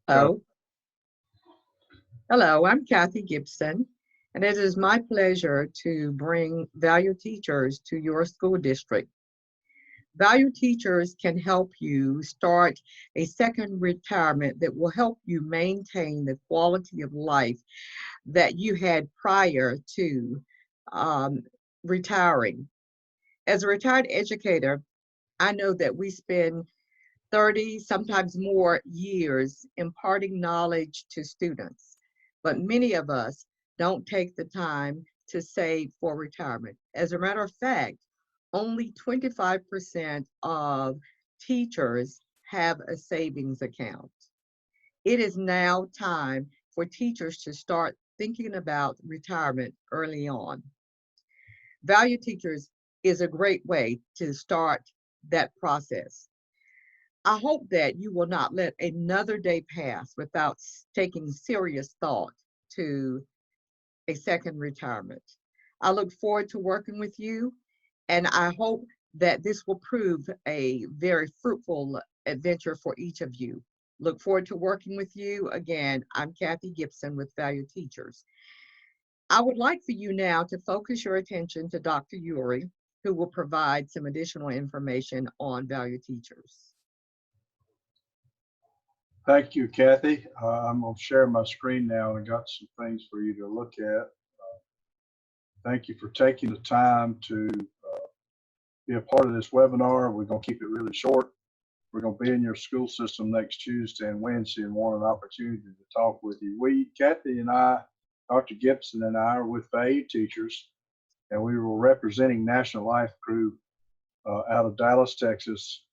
Got Hello. Hello, I'm Kathy Gibson, and it is my pleasure to bring Value Teachers to your school district. Value Teachers can help you start a second retirement that will help you maintain the quality of life that you had prior to um, retiring. As a retired educator, I know that we spend 30, sometimes more years imparting knowledge to students. But many of us don't take the time to save for retirement. As a matter of fact, only 25% of teachers have a savings account. It is now time for teachers to start thinking about retirement early on. Value Teachers is a great way to start that process. I hope that you will not let another day pass without taking serious thought to a second retirement. I look forward to working with you, and I hope that this will prove a very fruitful adventure for each of you. Look forward to working with you. Again, I'm Kathy Gibson with Value Teachers. I would like for you now to focus your attention to Dr. Uri, who will provide some additional information on Value Teachers. Thank you, Kathy. I'm going to share my screen now and I got some things for you to look at. Thank you for taking the time to be a part of this webinar. We're going to keep it really short. We're going to be in your school system next Tuesday and Wednesday and want an opportunity to talk with you. Kathy and I, Dr. Gibson and I are with Value Teachers, and we were representing National Life Group out of Dallas, Texas.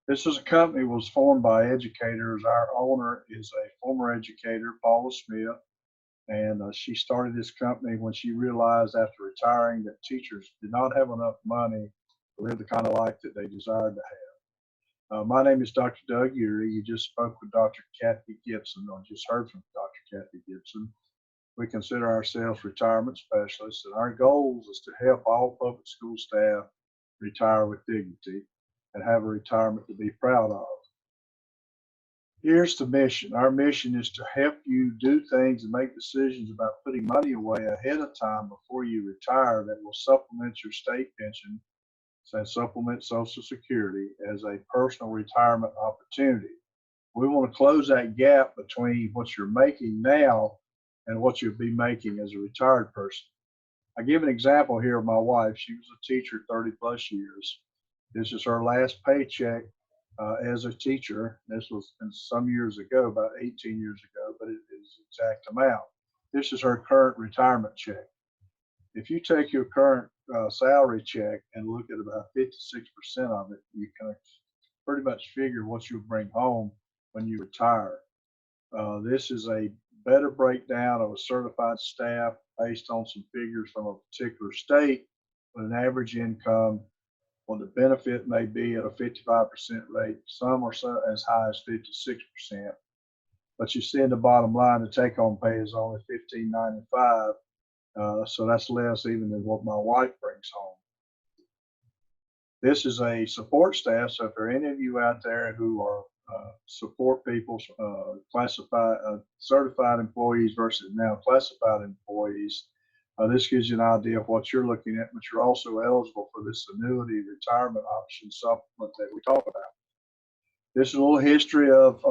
This is a company was formed by educators. Our owner is a former educator, Paula Smith, and she started this company when she realized after retiring that teachers did not have enough money to live the kind of life that they desired to have. My name is Dr. Doug Uri. You just spoke with Dr. Kathy Gibson, or just heard from Dr. Kathy Gibson. We consider ourselves retirement specialists, and our goal is to help all public school staff retire with dignity and have a retirement to be proud of. Here's the mission. Our mission is to help you do things and make decisions about putting money away ahead of time before you retire that will supplement your state pension and supplement Social Security as a personal retirement opportunity. We want to close that gap between what you're making now and what you'll be making as a retired person. I give an example here of my wife. She was a teacher 30 plus years. This is her last paycheck as a teacher. This was some years ago, about 18 years ago, but it is the exact amount. This is her current retirement check. If you take your current salary check and look at about 56% of it, you can pretty much figure what you'll bring home when you retire. This is a better breakdown of a certified staff based on some figures from a particular state with an average income. Well, the benefit may be at a 55% rate. Some are as high as 56%. But you see in the bottom line, the take-home pay is only $15.95. So that's less even than what my wife brings home. This is a support staff. So if there are any of you out there who are support people, certified employees versus now classified employees, this gives you an idea of what you're looking at, but you're also eligible for this annuity retirement option supplement that we talk about. This is a little history of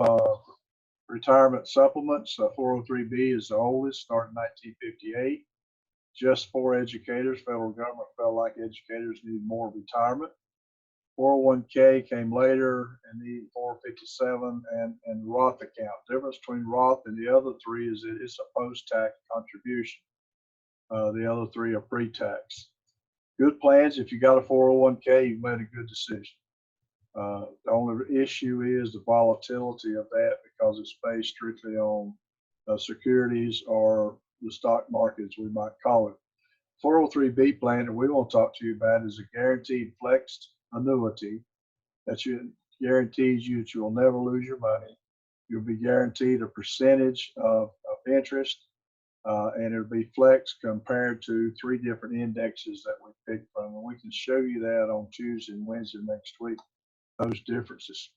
retirement supplements. 403B is the oldest, started in 1958. Just for educators. Federal government felt like educators needed more retirement. 401k came later, and the 457 and Roth account. The difference between Roth and the other three is that it's a post-tax contribution. The other three are pre-tax. Good plans. If you got a 401k, you've made a good decision. The only issue is the volatility of that because it's based strictly on securities or the stock market, as we might call it. 403B plan that we want to talk to you about is a guaranteed flexed annuity that guarantees you that you will never lose your money. You'll be guaranteed a percentage of interest, and it'll be flexed compared to 3 different indexes that we picked from. And we can show you that on Tuesday and Wednesday next week, those differences.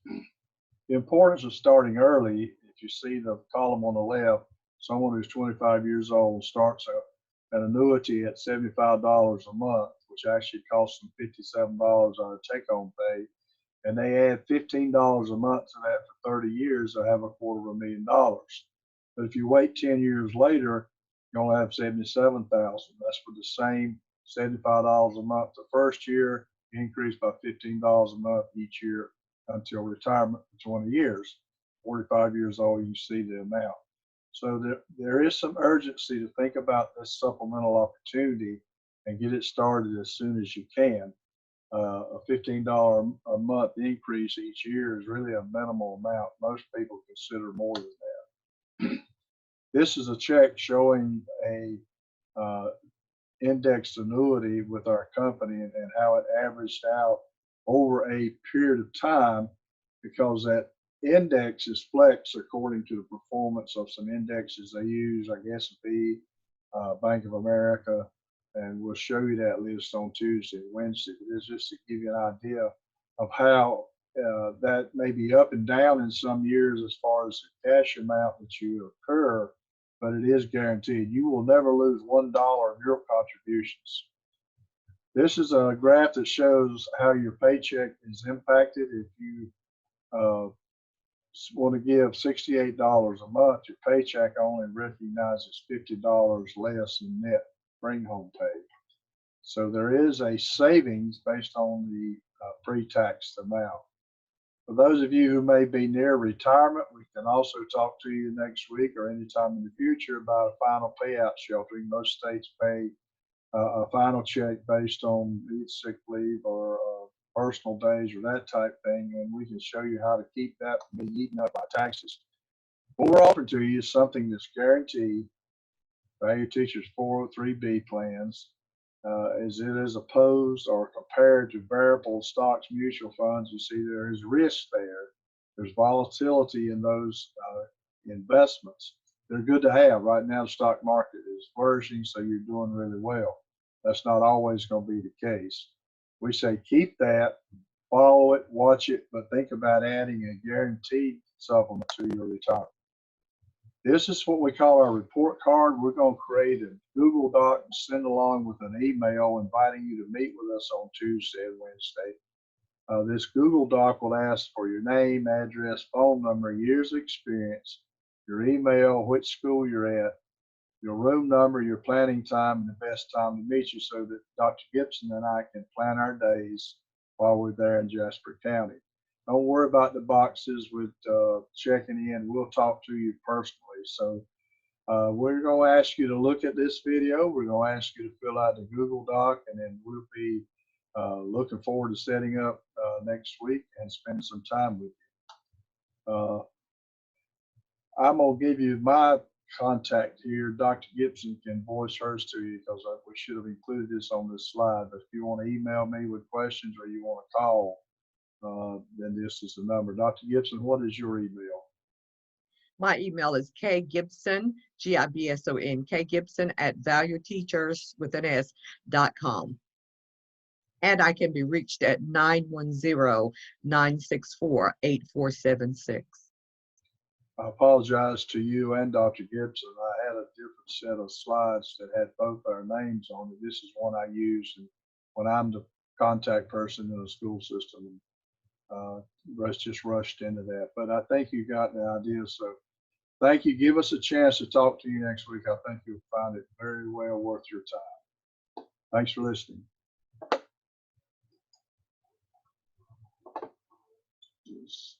The importance of starting early, If you see the column on the left, someone who's 25 years old starts an annuity at $75 a month, which actually costs them $57 on a take-home pay, and they add $15 a month to that for 30 years, they'll have $250,000. But if you wait 10 years later, you only have $77,000. That's for the same $75 a month the first year, increased by $15 a month each year until retirement for 20 years. 45 years old, you see the amount. So there is some urgency to think about this supplemental opportunity and get it started as soon as you can. A $15 a month increase each year is really a minimal amount. Most people consider more than that. This is a check showing a indexed annuity with our company and how it averaged out over a period of time, because that index is flexed according to the performance of some indexes they use, like S&P, Bank of America, and we'll show you that list on Tuesday and Wednesday. But it's just to give you an idea of how that may be up and down in some years as far as the cash amount that you incur, but it is guaranteed. You will never lose $1 of your contributions. This is a graph that shows how your paycheck is impacted. If you want to give $68 a month, your paycheck only recognizes $50 less in net bring home pay. So there is a savings based on the pre-tax amount. For those of you who may be near retirement, we can also talk to you next week or anytime in the future about a final payout sheltering. Most states pay a final check based on sick leave or personal days or that type thing, and we can show you how to keep that from being eaten up by taxes. What we're offering to you is something that's guaranteed. Value Teachers 403B plans, as it is opposed or compared to variable stocks, mutual funds. You see there is risk there. There's volatility in those investments. They're good to have. Right now the stock market is flourishing, so you're doing really well. That's not always going to be the case. We say keep that, follow it, watch it, but think about adding a guaranteed supplement to your retirement. This is what we call our report card. We're going to create a Google Doc and send along with an email inviting you to meet with us on Tuesday and Wednesday. This Google Doc will ask for your name, address, phone number, years of experience, your email, which school you're at, your room number, your planning time, and the best time to meet you, so that Dr. Gibson and I can plan our days while we're there in Jasper County. Don't worry about the boxes with checking in. We'll talk to you personally. So we're going to ask you to look at this video. We're going to ask you to fill out the Google Doc, and then we'll be looking forward to setting up next week and spending some time with you. I'm going to give you my contact here. Dr. Gibson can voice hers to you, because we should have included this on this slide. But if you want to email me with questions or you want to call, then this is the number. Dr. Gibson, what is your email? My email is kgibson, Gibson, kgibson @valueteachers.com. And I can be reached at 910-964-8476. I apologize to you and Dr. Gibson. I had a different set of slides that had both our names on it. This is one I use when I'm the contact person in the school system. Let's just rushed into that. But I think you got the idea. So thank you. Give us a chance to talk to you next week. I think you'll find it very well worth your time. Thanks for listening. Yes.